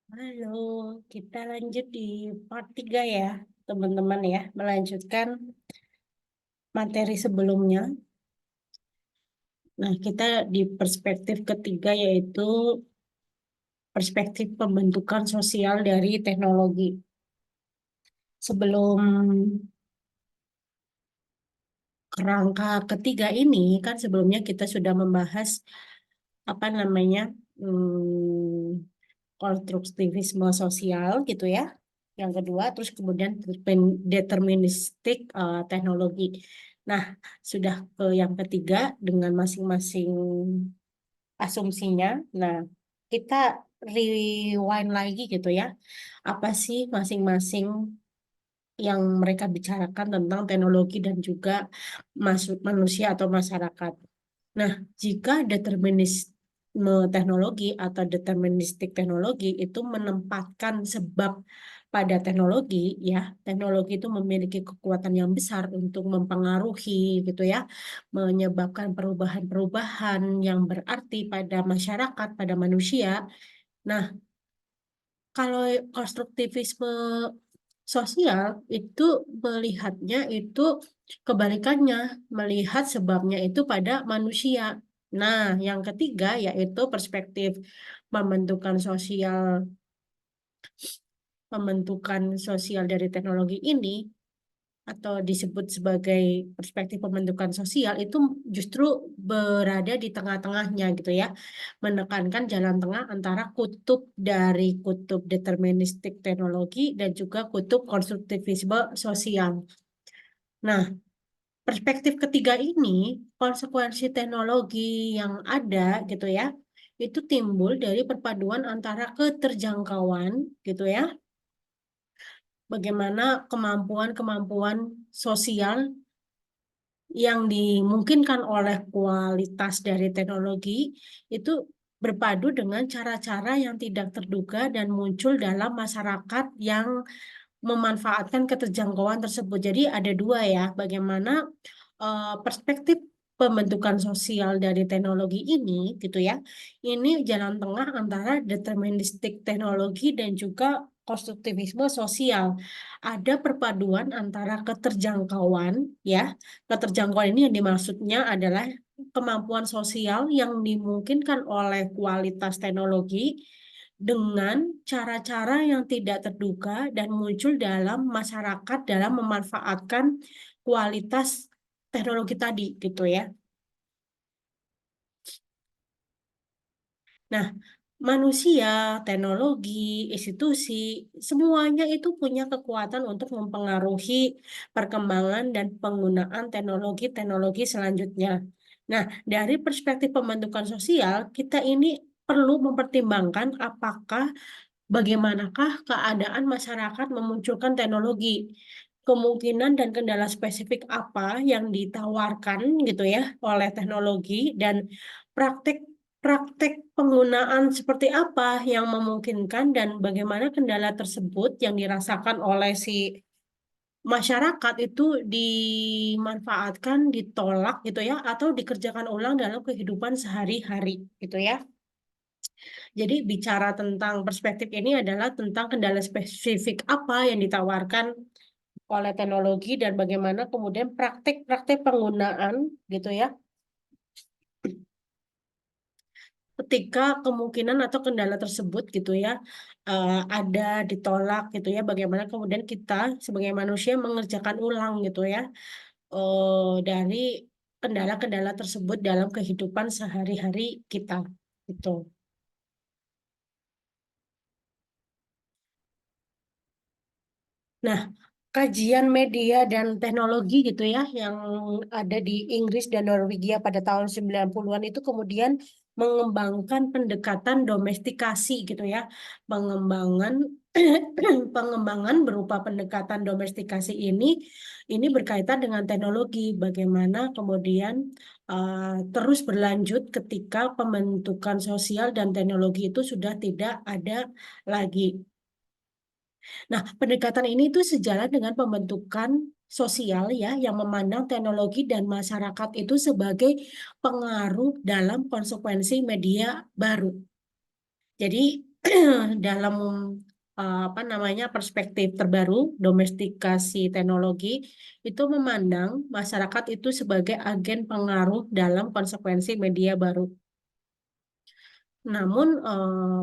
Halo, kita lanjut di part 3 ya, teman-teman ya. Melanjutkan materi sebelumnya. Nah, kita di perspektif ketiga yaitu perspektif pembentukan sosial dari teknologi. Sebelum kerangka ketiga ini, kan sebelumnya kita sudah membahas apa namanya, konstruktivisme sosial gitu ya. Yang kedua, terus kemudian deterministik teknologi. Nah, sudah ke yang ketiga dengan masing-masing asumsinya. Nah, kita rewind lagi gitu ya. Apa sih masing-masing yang mereka bicarakan tentang teknologi dan juga masuk manusia atau masyarakat. Nah, jika determinisme teknologi atau deterministik teknologi itu menempatkan sebab pada teknologi, ya, teknologi itu memiliki kekuatan yang besar untuk mempengaruhi, gitu ya, menyebabkan perubahan-perubahan yang berarti pada masyarakat, pada manusia. Nah, kalau konstruktivisme sosial itu melihatnya itu kebalikannya, melihat sebabnya itu pada manusia. Nah, yang ketiga yaitu perspektif pembentukan sosial pembentukan sosial dari teknologi ini atau disebut sebagai perspektif pembentukan sosial itu justru berada di tengah-tengahnya gitu ya, menekankan jalan tengah antara kutub dari kutub deterministik teknologi dan juga kutub konstruktivisme sosial. Nah, perspektif ketiga ini, konsekuensi teknologi yang ada gitu ya, itu timbul dari perpaduan antara keterjangkauan gitu ya, bagaimana kemampuan-kemampuan sosial yang dimungkinkan oleh kualitas dari teknologi itu berpadu dengan cara-cara yang tidak terduga dan muncul dalam masyarakat yang memanfaatkan keterjangkauan tersebut. Jadi ada dua ya, bagaimana perspektif pembentukan sosial dari teknologi ini gitu ya. Ini jalan tengah antara deterministik teknologi dan juga konstruktivisme sosial. Ada perpaduan antara keterjangkauan ya. Keterjangkauan ini yang dimaksudnya adalah kemampuan sosial yang dimungkinkan oleh kualitas teknologi dengan cara-cara yang tidak terduga dan muncul dalam masyarakat dalam memanfaatkan kualitas teknologi tadi gitu ya. Nah, manusia, teknologi, institusi, semuanya itu punya kekuatan untuk mempengaruhi perkembangan dan penggunaan teknologi-teknologi selanjutnya. Nah, dari perspektif pembentukan sosial, kita ini perlu mempertimbangkan apakah bagaimanakah keadaan masyarakat memunculkan teknologi, kemungkinan dan kendala spesifik apa yang ditawarkan gitu ya oleh teknologi dan praktek-praktek penggunaan seperti apa yang memungkinkan dan bagaimana kendala tersebut yang dirasakan oleh si masyarakat itu dimanfaatkan, ditolak gitu ya atau dikerjakan ulang dalam kehidupan sehari-hari gitu ya. Jadi bicara tentang perspektif ini adalah tentang kendala spesifik apa yang ditawarkan oleh teknologi dan bagaimana kemudian praktik-praktik penggunaan gitu ya. Ketika kemungkinan atau kendala tersebut gitu ya ada ditolak gitu ya, bagaimana kemudian kita sebagai manusia mengerjakan ulang gitu ya dari kendala-kendala tersebut dalam kehidupan sehari-hari kita gitu. Nah, kajian media dan teknologi gitu ya yang ada di Inggris dan Norwegia pada tahun 90-an itu kemudian mengembangkan pendekatan domestikasi gitu ya. Pengembangan pengembangan berupa pendekatan domestikasi ini berkaitan dengan teknologi bagaimana kemudian terus berlanjut ketika pembentukan sosial dan teknologi itu sudah tidak ada lagi. Nah, pendekatan ini itu sejalan dengan pembentukan sosial ya yang memandang teknologi dan masyarakat itu sebagai pengaruh dalam konsekuensi media baru. Jadi dalam apa namanya perspektif terbaru domestikasi teknologi itu memandang masyarakat itu sebagai agen pengaruh dalam konsekuensi media baru. Namun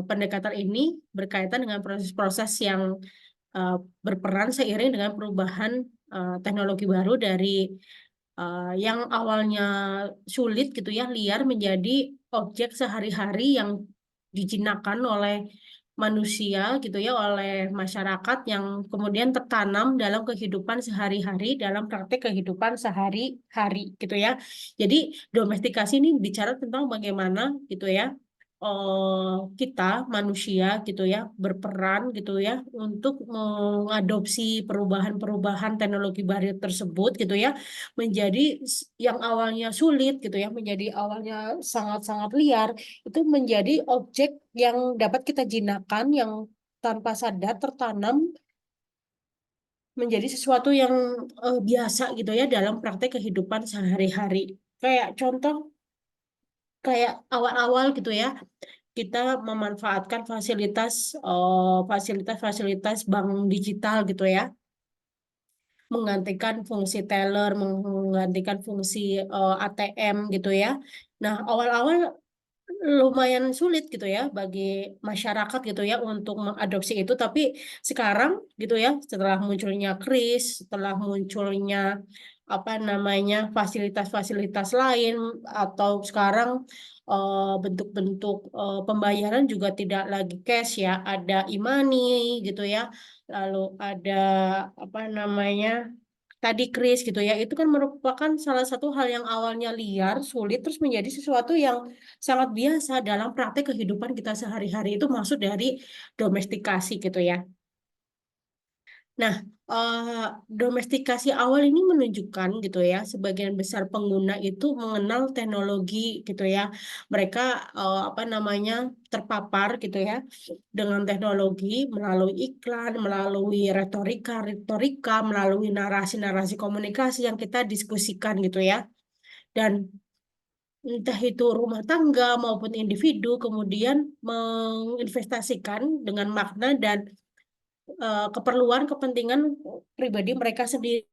pendekatan ini berkaitan dengan proses-proses yang eh, berperan seiring dengan perubahan teknologi baru dari yang awalnya sulit gitu ya, liar menjadi objek sehari-hari yang dijinakkan oleh manusia gitu ya, oleh masyarakat yang kemudian tertanam dalam kehidupan sehari-hari, dalam praktek kehidupan sehari-hari gitu ya. Jadi domestikasi ini bicara tentang bagaimana gitu ya kita manusia gitu ya berperan gitu ya untuk mengadopsi perubahan-perubahan teknologi baru tersebut gitu ya menjadi yang awalnya sulit gitu ya menjadi awalnya sangat-sangat liar itu menjadi objek yang dapat kita jinakkan yang tanpa sadar tertanam menjadi sesuatu yang biasa gitu ya dalam praktek kehidupan sehari-hari. Kayak contoh kayak awal-awal gitu ya kita memanfaatkan fasilitas-fasilitas bank digital gitu ya, menggantikan fungsi teller, menggantikan fungsi ATM gitu ya. Nah, awal-awal lumayan sulit gitu ya bagi masyarakat gitu ya untuk mengadopsi itu, tapi sekarang gitu ya, setelah munculnya kris, setelah munculnya apa namanya fasilitas-fasilitas lain atau sekarang bentuk-bentuk pembayaran juga tidak lagi cash ya, ada e-money gitu ya, lalu ada apa namanya tadi kris gitu ya, itu kan merupakan salah satu hal yang awalnya liar, sulit, terus menjadi sesuatu yang sangat biasa dalam praktek kehidupan kita sehari-hari itu maksud dari domestikasi gitu ya. Nah, domestikasi awal ini menunjukkan gitu ya, sebagian besar pengguna itu mengenal teknologi gitu ya. Mereka apa namanya terpapar gitu ya dengan teknologi melalui iklan, melalui retorika, melalui narasi-narasi komunikasi yang kita diskusikan gitu ya. Dan entah itu rumah tangga maupun individu kemudian menginvestasikan dengan makna dan keperluan kepentingan pribadi mereka sendiri.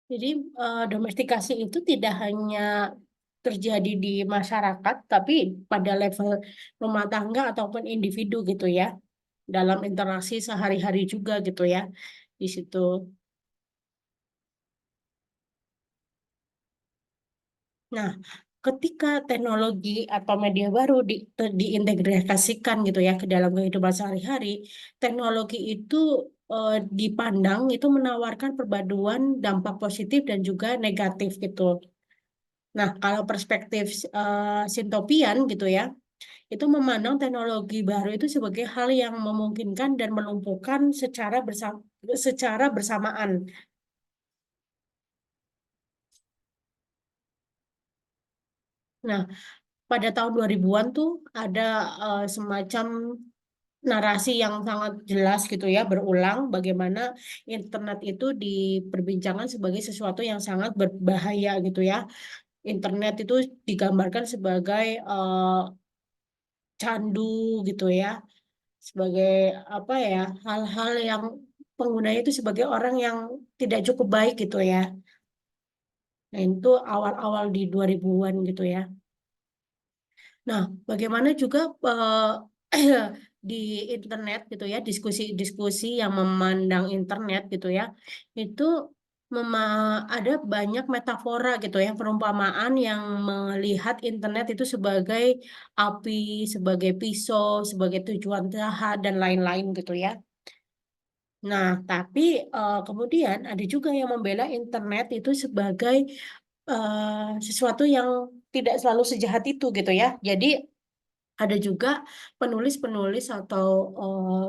Jadi domestikasi itu tidak hanya terjadi di masyarakat, tapi pada level rumah tangga ataupun individu gitu ya, dalam interaksi sehari-hari juga gitu ya di situ. Nah, ketika teknologi atau media baru diintegrasikan gitu ya ke dalam kehidupan sehari-hari, teknologi itu dipandang itu menawarkan perpaduan dampak positif dan juga negatif gitu. Nah, kalau perspektif Sintopian gitu ya, itu memandang teknologi baru itu sebagai hal yang memungkinkan dan melumpuhkan secara bersamaan. Nah, pada tahun 2000-an tuh ada semacam narasi yang sangat jelas gitu ya, berulang bagaimana internet itu diperbincangkan sebagai sesuatu yang sangat berbahaya gitu ya. Internet itu digambarkan sebagai candu gitu ya, sebagai apa ya, hal-hal yang penggunanya itu sebagai orang yang tidak cukup baik gitu ya. Nah, itu awal-awal di 2000-an gitu ya. Nah, bagaimana juga di internet gitu ya, diskusi-diskusi yang memandang internet gitu ya, itu ada banyak metafora gitu ya, perumpamaan yang melihat internet itu sebagai api, sebagai pisau, sebagai tujuan jahat, dan lain-lain gitu ya. Nah, tapi kemudian ada juga yang membela internet itu sebagai sesuatu yang tidak selalu sejahat itu gitu ya. Jadi ada juga penulis-penulis atau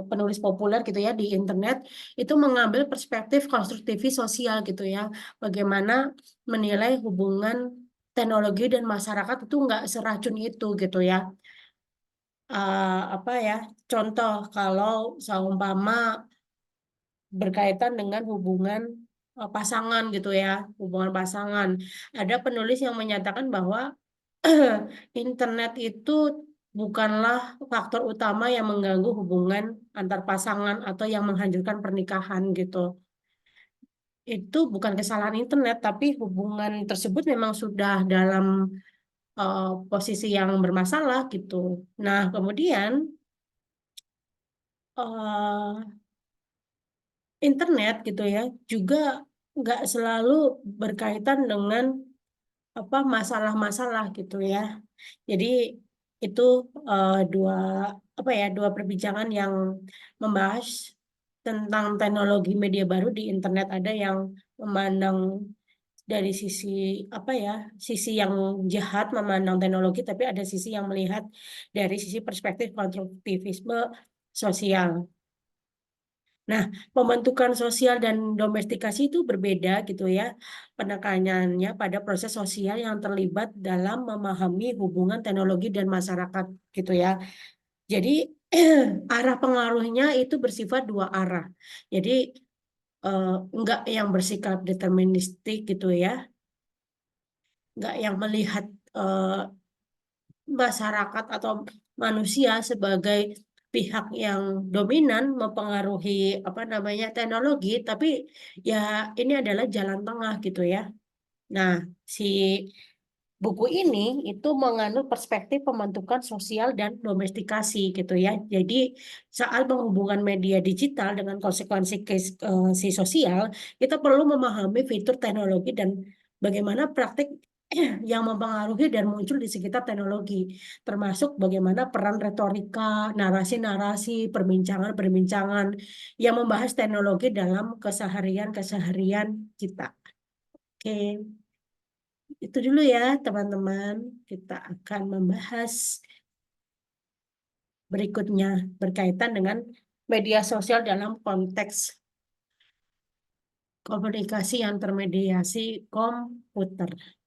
penulis populer gitu ya di internet itu mengambil perspektif konstruktivis sosial gitu ya. Bagaimana menilai hubungan teknologi dan masyarakat itu nggak seracun itu gitu ya. apa ya, contoh kalau seumpama berkaitan dengan hubungan pasangan gitu ya, hubungan pasangan. Ada penulis yang menyatakan bahwa internet itu bukanlah faktor utama yang mengganggu hubungan antar pasangan atau yang menghancurkan pernikahan gitu. Itu bukan kesalahan internet, tapi hubungan tersebut memang sudah dalam posisi yang bermasalah gitu. Nah, kemudian eh, internet gitu ya juga nggak selalu berkaitan dengan apa masalah-masalah gitu ya. Jadi itu dua apa ya dua perbincangan yang membahas tentang teknologi media baru di internet. Ada yang memandang dari sisi apa ya sisi yang jahat memandang teknologi, tapi ada sisi yang melihat dari sisi perspektif konstruktivisme sosial. Nah, pembentukan sosial dan domestikasi itu berbeda gitu ya. Penekanannya pada proses sosial yang terlibat dalam memahami hubungan teknologi dan masyarakat gitu ya. Jadi arah pengaruhnya itu bersifat dua arah. Jadi enggak yang bersikap deterministik gitu ya, enggak yang melihat eh, masyarakat atau manusia sebagai pihak yang dominan mempengaruhi apa namanya teknologi, tapi ya ini adalah jalan tengah gitu ya. Nah, si buku ini itu menganut perspektif pembentukan sosial dan domestikasi gitu ya. Jadi soal penghubungan media digital dengan konsekuensi si sosial, kita perlu memahami fitur teknologi dan bagaimana praktik yang mempengaruhi dan muncul di sekitar teknologi, termasuk bagaimana peran retorika, narasi-narasi, perbincangan-perbincangan yang membahas teknologi dalam keseharian-keseharian kita. Oke. Itu dulu ya, teman-teman. Kita akan membahas berikutnya berkaitan dengan media sosial dalam konteks komunikasi yang termediasi komputer.